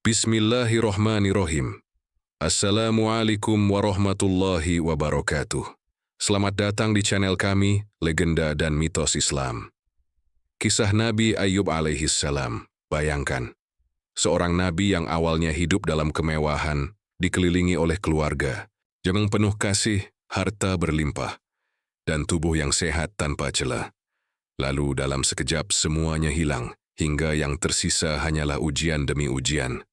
Bismillahirrahmanirrahim. Assalamualaikum warahmatullahi wabarakatuh. Selamat datang di channel kami, Legenda dan Mitos Islam. Kisah Nabi Ayub alaihissalam. Bayangkan, seorang nabi yang awalnya hidup dalam kemewahan, dikelilingi oleh keluarga, yang penuh kasih, harta berlimpah, dan tubuh yang sehat tanpa celah. Lalu dalam sekejap semuanya hilang, hingga yang tersisa hanyalah ujian demi ujian,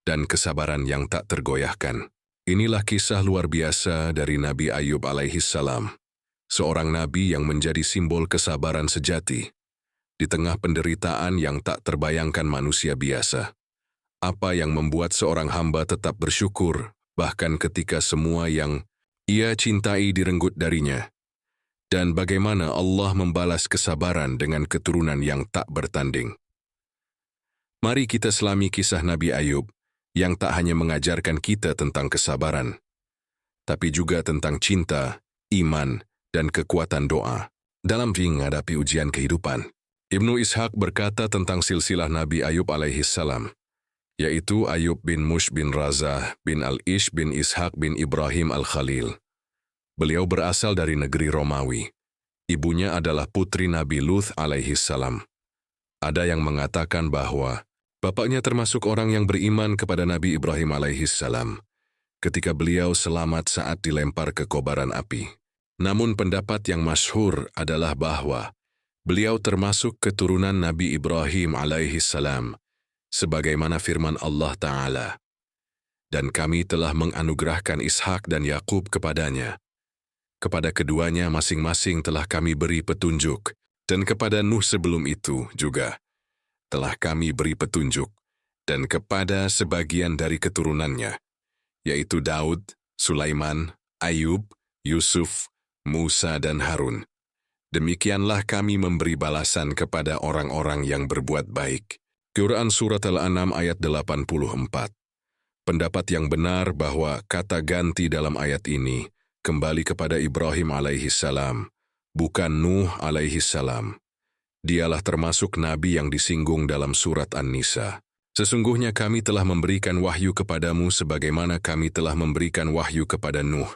dan kesabaran yang tak tergoyahkan. Inilah kisah luar biasa dari Nabi Ayub alaihissalam, seorang nabi yang menjadi simbol kesabaran sejati, di tengah penderitaan yang tak terbayangkan manusia biasa. Apa yang membuat seorang hamba tetap bersyukur, bahkan ketika semua yang ia cintai direnggut darinya? Dan bagaimana Allah membalas kesabaran dengan keturunan yang tak bertanding? Mari kita selami kisah Nabi Ayub, yang tak hanya mengajarkan kita tentang kesabaran, tapi juga tentang cinta, iman, dan kekuatan doa dalam menghadapi ujian kehidupan. Ibnu Ishaq berkata tentang silsilah Nabi Ayub alaihissalam, yaitu Ayub bin Mush bin Razah bin Al-Ish bin Ishaq bin Ibrahim Al-Khalil. Beliau berasal dari negeri Romawi. Ibunya adalah putri Nabi Luth alaihissalam. Ada yang mengatakan bahwa bapaknya termasuk orang yang beriman kepada Nabi Ibrahim alaihissalam ketika beliau selamat saat dilempar ke kobaran api. Namun pendapat yang masyhur adalah bahwa beliau termasuk keturunan Nabi Ibrahim alaihissalam, sebagaimana firman Allah Ta'ala, "Dan kami telah menganugerahkan Ishak dan Yakub kepadanya. Kepada keduanya masing-masing telah kami beri petunjuk, dan kepada Nuh sebelum itu juga telah kami beri petunjuk, dan kepada sebagian dari keturunannya, yaitu Daud, Sulaiman, Ayub, Yusuf, Musa dan Harun. Demikianlah kami memberi balasan kepada orang-orang yang berbuat baik." Quran Surat Al-An'am ayat 84. Pendapat yang benar bahwa kata ganti dalam ayat ini kembali kepada Ibrahim alaihissalam, bukan Nuh alaihissalam. Dialah termasuk nabi yang disinggung dalam surat An-Nisa. Sesungguhnya kami telah memberikan wahyu kepadamu sebagaimana kami telah memberikan wahyu kepada Nuh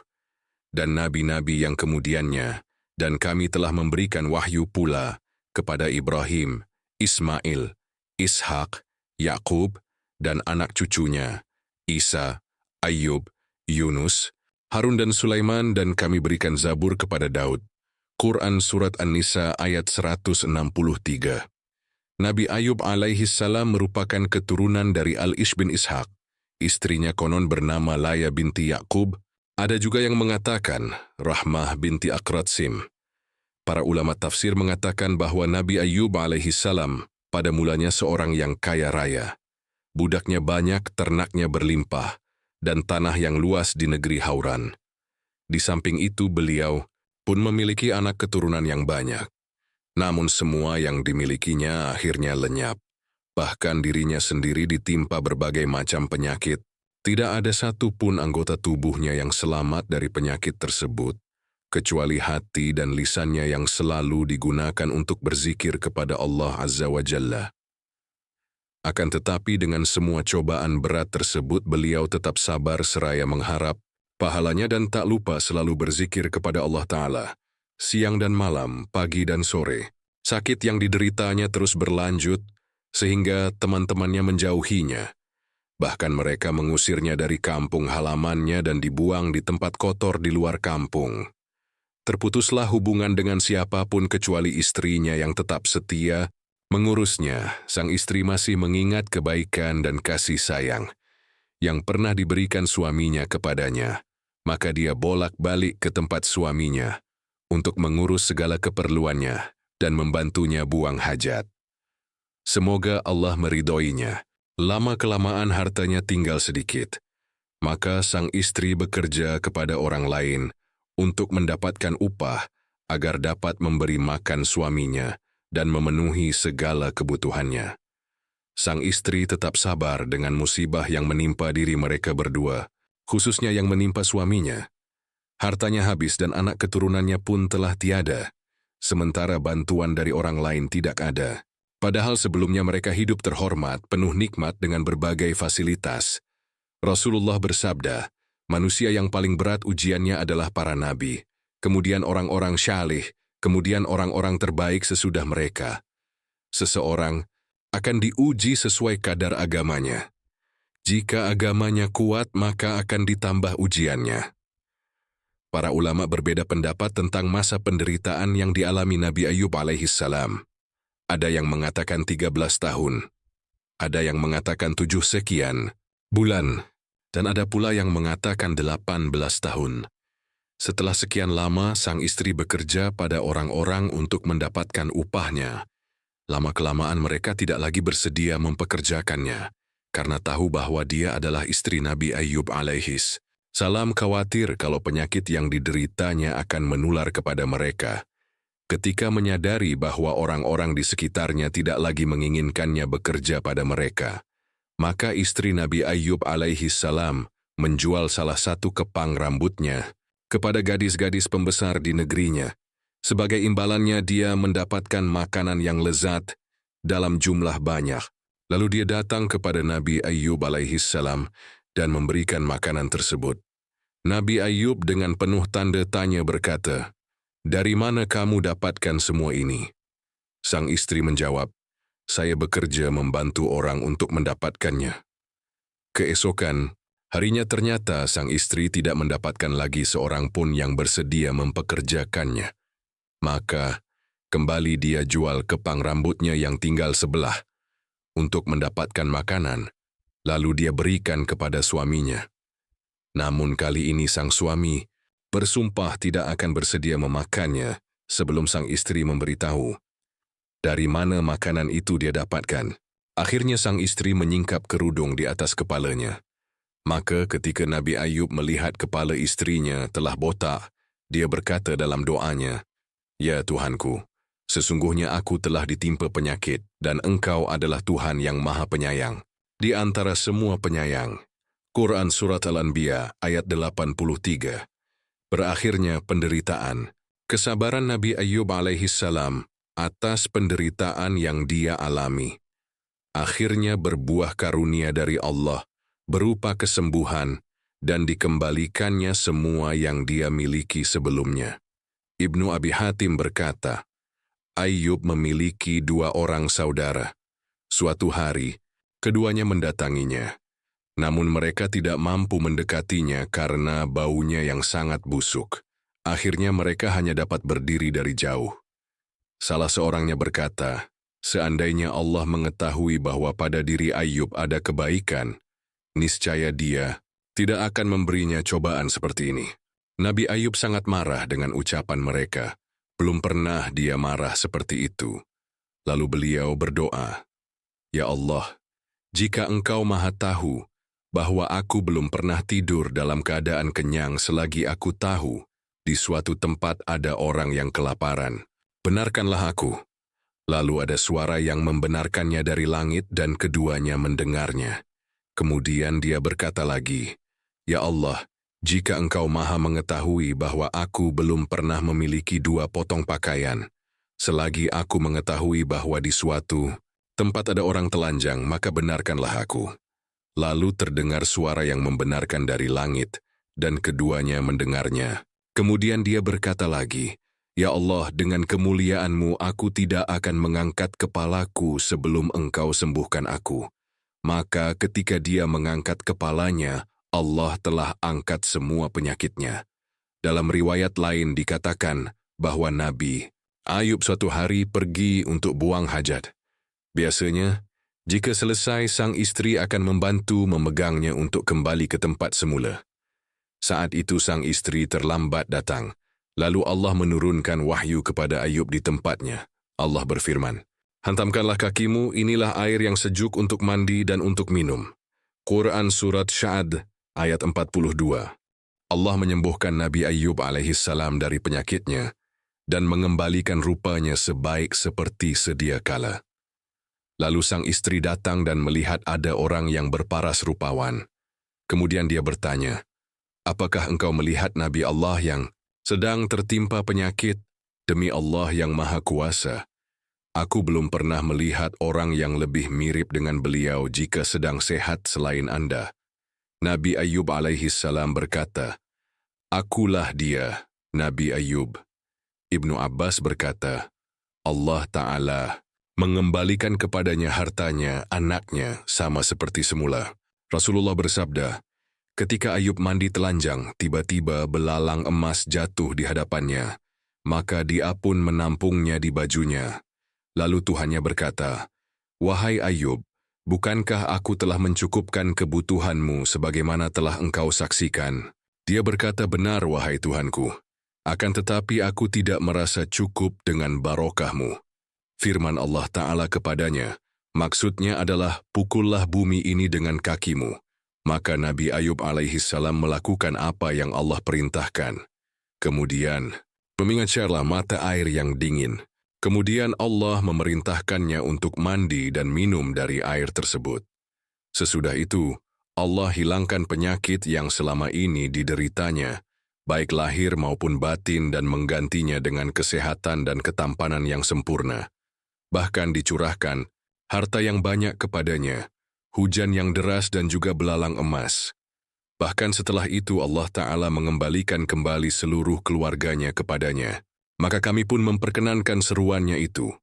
dan nabi-nabi yang kemudiannya, dan kami telah memberikan wahyu pula kepada Ibrahim, Ismail, Ishak, Yakub, dan anak cucunya, Isa, Ayub, Yunus, Harun dan Sulaiman, dan kami berikan Zabur kepada Daud. Quran Surat An-Nisa ayat 163. Nabi Ayub alaihissalam merupakan keturunan dari Al-Ish bin Ishaq. Istrinya konon bernama Laya binti Yakub. Ada juga yang mengatakan Rahmah binti Akratsim. Para ulama tafsir mengatakan bahwa Nabi Ayub alaihissalam pada mulanya seorang yang kaya raya. Budaknya banyak, ternaknya berlimpah, dan tanah yang luas di negeri Hauran. Di samping itu beliau pun memiliki anak keturunan yang banyak. Namun semua yang dimilikinya akhirnya lenyap. Bahkan dirinya sendiri ditimpa berbagai macam penyakit. Tidak ada satu pun anggota tubuhnya yang selamat dari penyakit tersebut, kecuali hati dan lisannya yang selalu digunakan untuk berzikir kepada Allah Azza wa Jalla. Akan tetapi dengan semua cobaan berat tersebut beliau tetap sabar seraya mengharap pahalanya dan tak lupa selalu berzikir kepada Allah Ta'ala, siang dan malam, pagi dan sore. Sakit yang dideritanya terus berlanjut, sehingga teman-temannya menjauhinya. Bahkan mereka mengusirnya dari kampung halamannya dan dibuang di tempat kotor di luar kampung. Terputuslah hubungan dengan siapapun kecuali istrinya yang tetap setia mengurusnya. Sang istri masih mengingat kebaikan dan kasih sayang yang pernah diberikan suaminya kepadanya. Maka dia bolak-balik ke tempat suaminya untuk mengurus segala keperluannya dan membantunya buang hajat. Semoga Allah meridhoinya. Lama-kelamaan hartanya tinggal sedikit. Maka sang istri bekerja kepada orang lain untuk mendapatkan upah agar dapat memberi makan suaminya dan memenuhi segala kebutuhannya. Sang istri tetap sabar dengan musibah yang menimpa diri mereka berdua, khususnya yang menimpa suaminya. Hartanya habis dan anak keturunannya pun telah tiada, sementara bantuan dari orang lain tidak ada. Padahal sebelumnya mereka hidup terhormat, penuh nikmat dengan berbagai fasilitas. Rasulullah bersabda, manusia yang paling berat ujiannya adalah para nabi, kemudian orang-orang syalih, kemudian orang-orang terbaik sesudah mereka. Seseorang akan diuji sesuai kadar agamanya. Jika agamanya kuat, maka akan ditambah ujiannya. Para ulama berbeda pendapat tentang masa penderitaan yang dialami Nabi Ayub alaihissalam. Ada yang mengatakan 13 tahun, ada yang mengatakan 7 sekian bulan, dan ada pula yang mengatakan 18 tahun. Setelah sekian lama, sang istri bekerja pada orang-orang untuk mendapatkan upahnya. Lama-kelamaan mereka tidak lagi bersedia mempekerjakannya, karena tahu bahwa dia adalah istri Nabi Ayub alaihis salam khawatir kalau penyakit yang dideritanya akan menular kepada mereka. Ketika menyadari bahwa orang-orang di sekitarnya tidak lagi menginginkannya bekerja pada mereka, maka istri Nabi Ayub alaihi salam menjual salah satu kepang rambutnya kepada gadis-gadis pembesar di negerinya. Sebagai imbalannya dia mendapatkan makanan yang lezat dalam jumlah banyak. Lalu dia datang kepada Nabi Ayub alaihi salam dan memberikan makanan tersebut. Nabi Ayub dengan penuh tanda tanya berkata, "Dari mana kamu dapatkan semua ini?" Sang istri menjawab, "Saya bekerja membantu orang untuk mendapatkannya." Keesokan harinya ternyata sang istri tidak mendapatkan lagi seorang pun yang bersedia mempekerjakannya. Maka kembali dia jual kepang rambutnya yang tinggal sebelah untuk mendapatkan makanan, lalu dia berikan kepada suaminya. Namun kali ini sang suami bersumpah tidak akan bersedia memakannya sebelum sang istri memberitahu dari mana makanan itu dia dapatkan. Akhirnya sang istri menyingkap kerudung di atas kepalanya. Maka ketika Nabi Ayub melihat kepala istrinya telah botak, dia berkata dalam doanya, "Ya Tuhanku, sesungguhnya aku telah ditimpa penyakit dan Engkau adalah Tuhan yang Maha Penyayang di antara semua penyayang." Quran Surat Al-Anbiya ayat 83. Berakhirnya penderitaan, kesabaran Nabi Ayub alaihissalam atas penderitaan yang dia alami. Akhirnya berbuah karunia dari Allah, berupa kesembuhan, dan dikembalikannya semua yang dia miliki sebelumnya. Ibnu Abi Hatim berkata, Ayub memiliki 2 orang saudara. Suatu hari, keduanya mendatanginya. Namun mereka tidak mampu mendekatinya karena baunya yang sangat busuk. Akhirnya mereka hanya dapat berdiri dari jauh. Salah seorangnya berkata, "Seandainya Allah mengetahui bahwa pada diri Ayub ada kebaikan, niscaya Dia tidak akan memberinya cobaan seperti ini." Nabi Ayub sangat marah dengan ucapan mereka. Belum pernah dia marah seperti itu. Lalu beliau berdoa, "Ya Allah, jika Engkau Maha Tahu bahwa aku belum pernah tidur dalam keadaan kenyang selagi aku tahu di suatu tempat ada orang yang kelaparan, benarkanlah aku." Lalu ada suara yang membenarkannya dari langit dan keduanya mendengarnya. Kemudian dia berkata lagi, "Ya Allah, jika Engkau Maha mengetahui bahwa aku belum pernah memiliki 2 potong pakaian, selagi aku mengetahui bahwa di suatu tempat ada orang telanjang, maka benarkanlah aku." Lalu terdengar suara yang membenarkan dari langit, dan keduanya mendengarnya. Kemudian dia berkata lagi, "Ya Allah, dengan kemuliaan-Mu aku tidak akan mengangkat kepalaku sebelum Engkau sembuhkan aku." Maka ketika dia mengangkat kepalanya, Allah telah angkat semua penyakitnya. Dalam riwayat lain dikatakan bahwa Nabi Ayub suatu hari pergi untuk buang hajat. Biasanya, jika selesai, sang istri akan membantu memegangnya untuk kembali ke tempat semula. Saat itu sang istri terlambat datang. Lalu Allah menurunkan wahyu kepada Ayub di tempatnya. Allah berfirman, "Hantamkanlah kakimu, inilah air yang sejuk untuk mandi dan untuk minum." Quran Surat Sya'ad ayat 42. Allah menyembuhkan Nabi Ayub alaihissalam dari penyakitnya dan mengembalikan rupanya sebaik seperti sedia kala. Lalu sang istri datang dan melihat ada orang yang berparas rupawan. Kemudian dia bertanya, "Apakah engkau melihat Nabi Allah yang sedang tertimpa penyakit?" "Demi Allah yang Maha Kuasa, Aku belum pernah melihat orang yang lebih mirip dengan beliau jika sedang sehat selain Anda. Nabi Ayub alaihi salam berkata, "Akulah dia, Nabi Ayub." Ibnu Abbas berkata, Allah Ta'ala mengembalikan kepadanya hartanya, anaknya, sama seperti semula. Rasulullah bersabda, ketika Ayub mandi telanjang, tiba-tiba belalang emas jatuh di hadapannya, maka dia pun menampungnya di bajunya. Lalu Tuhannya berkata, "Wahai Ayub, bukankah aku telah mencukupkan kebutuhanmu sebagaimana telah engkau saksikan?" Dia berkata, "Benar, wahai Tuhanku. Akan tetapi aku tidak merasa cukup dengan barokahmu." Firman Allah Ta'ala kepadanya, maksudnya adalah pukullah bumi ini dengan kakimu. Maka Nabi Ayub alaihi salam melakukan apa yang Allah perintahkan. Kemudian, memancarlah mata air yang dingin. Kemudian Allah memerintahkannya untuk mandi dan minum dari air tersebut. Sesudah itu, Allah hilangkan penyakit yang selama ini dideritanya, baik lahir maupun batin, dan menggantinya dengan kesehatan dan ketampanan yang sempurna. Bahkan dicurahkan harta yang banyak kepadanya, hujan yang deras dan juga belalang emas. Bahkan setelah itu Allah Ta'ala mengembalikan kembali seluruh keluarganya kepadanya. Maka kami pun memperkenankan seruannya itu.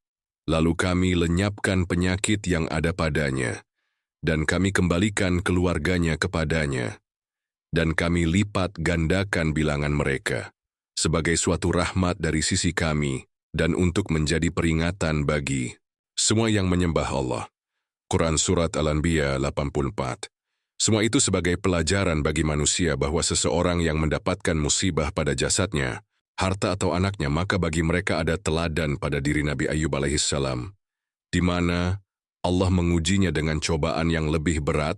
Lalu kami lenyapkan penyakit yang ada padanya, dan kami kembalikan keluarganya kepadanya. Dan kami lipat gandakan bilangan mereka, sebagai suatu rahmat dari sisi kami, dan untuk menjadi peringatan bagi semua yang menyembah Allah. Quran Surat Al-Anbiya 84. Semua itu sebagai pelajaran bagi manusia bahwa seseorang yang mendapatkan musibah pada jasadnya, harta atau anaknya, maka bagi mereka ada teladan pada diri Nabi Ayub alaihissalam, di mana Allah mengujinya dengan cobaan yang lebih berat,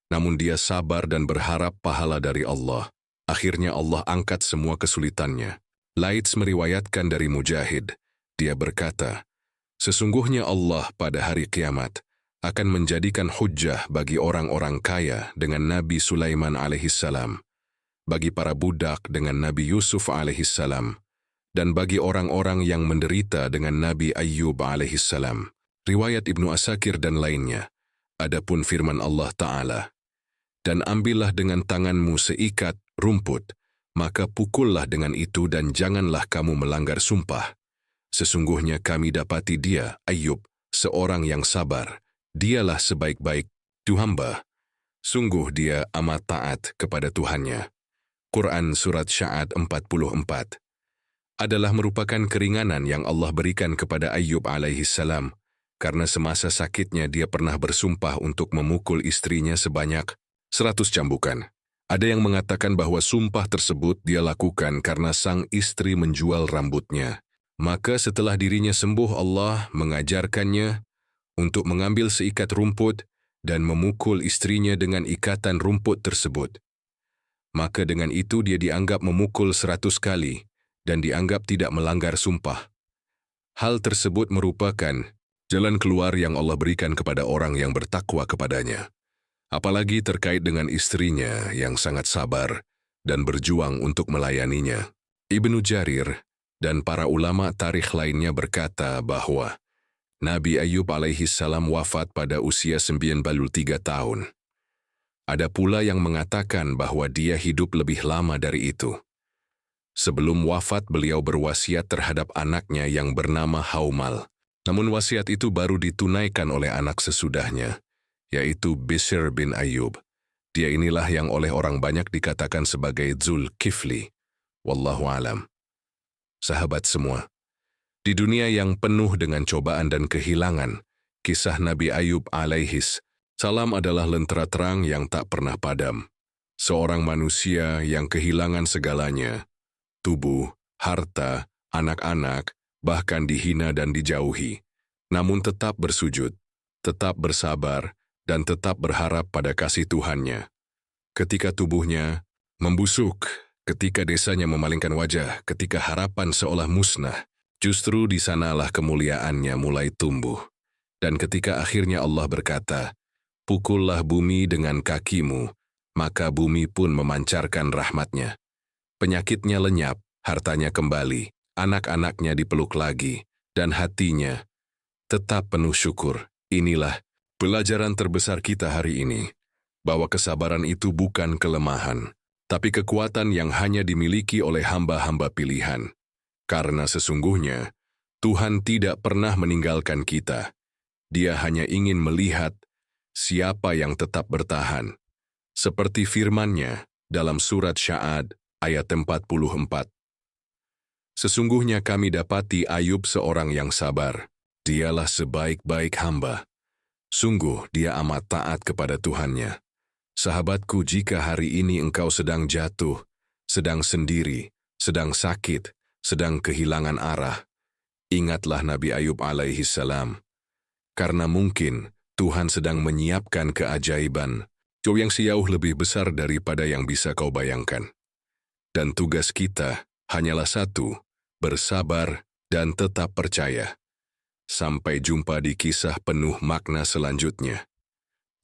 namun dia sabar dan berharap pahala dari Allah. Akhirnya Allah angkat semua kesulitannya. Laits meriwayatkan dari Mujahid, dia berkata, sesungguhnya Allah pada hari kiamat akan menjadikan hujjah bagi orang-orang kaya dengan Nabi Sulaiman alaihissalam, bagi para budak dengan Nabi Yusuf alaihissalam, dan bagi orang-orang yang menderita dengan Nabi Ayub alaihissalam. Riwayat Ibnu Asakir dan lainnya. Adapun firman Allah Ta'ala, dan ambillah dengan tanganmu seikat rumput, maka pukullah dengan itu dan janganlah kamu melanggar sumpah. Sesungguhnya kami dapati dia, Ayub, seorang yang sabar. Dialah sebaik-baik hamba. Sungguh dia amat taat kepada Tuhannya. Quran Surat Sya'ad 44 adalah merupakan keringanan yang Allah berikan kepada Ayub alaihissalam, karena semasa sakitnya dia pernah bersumpah untuk memukul istrinya sebanyak 100 cambukan. Ada yang mengatakan bahwa sumpah tersebut dia lakukan karena sang istri menjual rambutnya. Maka setelah dirinya sembuh, Allah mengajarkannya untuk mengambil seikat rumput dan memukul istrinya dengan ikatan rumput tersebut. Maka dengan itu dia dianggap memukul 100 kali dan dianggap tidak melanggar sumpah. Hal tersebut merupakan jalan keluar yang Allah berikan kepada orang yang bertakwa kepadanya. Apalagi terkait dengan istrinya yang sangat sabar dan berjuang untuk melayaninya. Ibnu Jarir dan para ulama tarikh lainnya berkata bahwa Nabi Ayub alaihissalam wafat pada usia 93 tahun. Ada pula yang mengatakan bahwa dia hidup lebih lama dari itu. Sebelum wafat beliau berwasiat terhadap anaknya yang bernama Haumal. Namun wasiat itu baru ditunaikan oleh anak sesudahnya, yaitu Bishr bin Ayub. Dia inilah yang oleh orang banyak dikatakan sebagai Dzulkifli. Wallahu alam. Sahabat semua, di dunia yang penuh dengan cobaan dan kehilangan, kisah Nabi Ayub alaihis salam adalah lentera terang yang tak pernah padam. Seorang manusia yang kehilangan segalanya, tubuh, harta, anak-anak, bahkan dihina dan dijauhi, namun tetap bersujud, tetap bersabar, dan tetap berharap pada kasih Tuhannya. Ketika tubuhnya membusuk, ketika desanya memalingkan wajah, ketika harapan seolah musnah, justru di sanalah kemuliaannya mulai tumbuh. Dan ketika akhirnya Allah berkata, pukullah bumi dengan kakimu, maka bumi pun memancarkan rahmatnya. Penyakitnya lenyap, hartanya kembali, anak-anaknya dipeluk lagi, dan hatinya tetap penuh syukur. Inilah pelajaran terbesar kita hari ini, bahwa kesabaran itu bukan kelemahan, tapi kekuatan yang hanya dimiliki oleh hamba-hamba pilihan. Karena sesungguhnya, Tuhan tidak pernah meninggalkan kita. Dia hanya ingin melihat siapa yang tetap bertahan. Seperti firman-Nya dalam surat Sya'ad ayat 44. Sesungguhnya kami dapati Ayub seorang yang sabar. Dialah sebaik-baik hamba. Sungguh dia amat taat kepada Tuhannya. Sahabatku, jika hari ini engkau sedang jatuh, sedang sendiri, sedang sakit, sedang kehilangan arah, ingatlah Nabi Ayub alaihi salam. Karena mungkin Tuhan sedang menyiapkan keajaiban yang jauh lebih besar daripada yang bisa kau bayangkan. Dan tugas kita hanyalah satu, bersabar dan tetap percaya. Sampai jumpa di kisah penuh makna selanjutnya.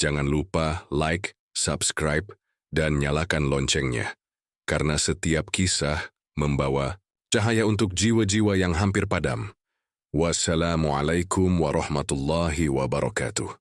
Jangan lupa like, subscribe, dan nyalakan loncengnya. Karena setiap kisah membawa cahaya untuk jiwa-jiwa yang hampir padam. Wassalamualaikum warahmatullahi wabarakatuh.